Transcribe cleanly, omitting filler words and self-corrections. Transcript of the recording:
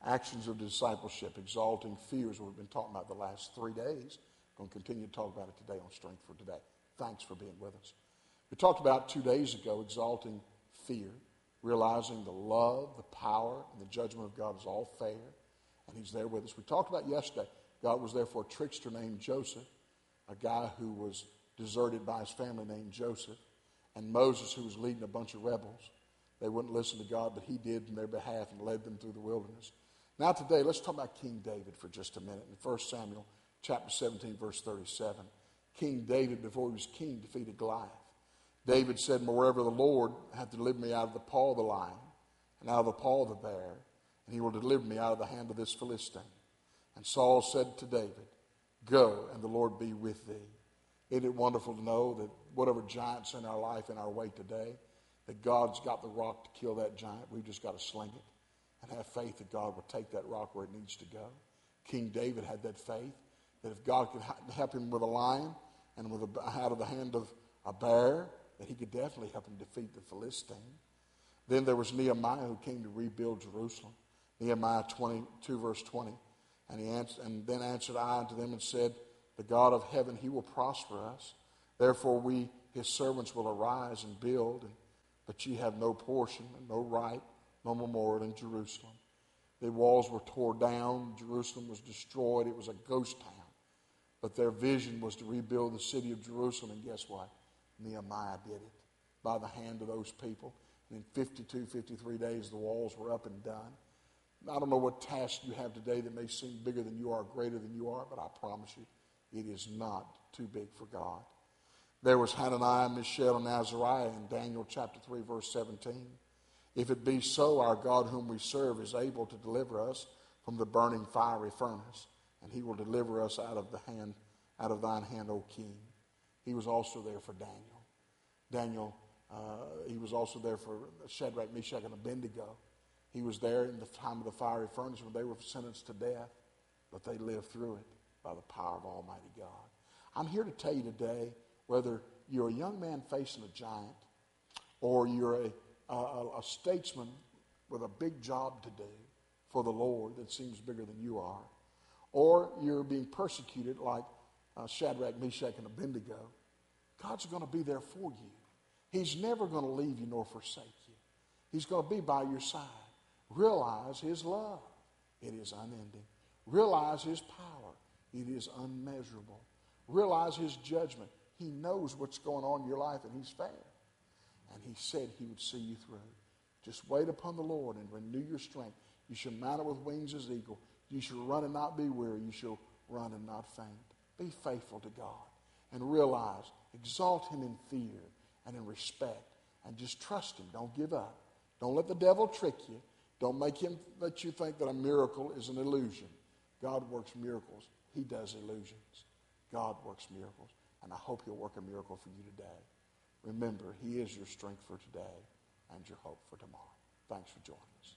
actions of discipleship, exalting fear is what we've been talking about the last 3 days. Going to continue to talk about it today on Strength for Today. Thanks for being with us. We talked about 2 days ago exalting fear, realizing the love, the power, and the judgment of God is all fair, and he's there with us. We talked about yesterday, God was there for a trickster named Joseph, a guy who was deserted by his family named Joseph, and Moses, who was leading a bunch of rebels. They wouldn't listen to God, but he did in their behalf and led them through the wilderness. Now today, let's talk about King David for just a minute. In 1 Samuel chapter 17, verse 37, King David, before he was king, defeated Goliath. David said, "Moreover, the Lord hath delivered me out of the paw of the lion, and out of the paw of the bear, and he will deliver me out of the hand of this Philistine." And Saul said to David, "Go, and the Lord be with thee." Isn't it wonderful to know that whatever giant's in our life, in our way today, that God's got the rock to kill that giant. We've just got to sling it and have faith that God will take that rock where it needs to go. King David had that faith that if God could help him with a lion and out of the hand of a bear, that he could definitely help him defeat the Philistine. Then there was Nehemiah who came to rebuild Jerusalem. Nehemiah 22, verse 20. And then answered I unto them and said, "The God of heaven, he will prosper us. Therefore we, his servants, will arise and build, but ye have no portion and no right, no memorial in Jerusalem." The walls were torn down. Jerusalem was destroyed. It was a ghost town. But their vision was to rebuild the city of Jerusalem. And guess what? Nehemiah did it by the hand of those people. And in 52, 53 days, the walls were up and done. I don't know what task you have today that may seem bigger than you are, greater than you are, but I promise you, it is not too big for God. There was Hananiah, Mishael, and Azariah in Daniel chapter 3, verse 17. "If it be so, our God whom we serve is able to deliver us from the burning fiery furnace, and he will deliver us out of thine hand, O king." He was also there for Daniel. He was also there for Shadrach, Meshach, and Abednego. He was there in the time of the fiery furnace when they were sentenced to death, but they lived through it by the power of Almighty God. I'm here to tell you today, whether you're a young man facing a giant, or you're a statesman with a big job to do for the Lord that seems bigger than you are, or you're being persecuted like Shadrach, Meshach, and Abednego, God's going to be there for you. He's never going to leave you nor forsake you. He's going to be by your side. Realize his love. It is unending. Realize his power. It is unmeasurable. Realize his judgment. He knows what's going on in your life, and he's fair. And he said he would see you through. Just wait upon the Lord and renew your strength. You shall mount up with wings as eagle. You shall run and not be weary. You shall run and not faint. Be faithful to God. And realize, exalt him in fear and in respect. And just trust him. Don't give up. Don't let the devil trick you. Don't make him let you think that a miracle is an illusion. God works miracles. He does illusions. God works miracles. And I hope he'll work a miracle for you today. Remember, he is your strength for today and your hope for tomorrow. Thanks for joining us.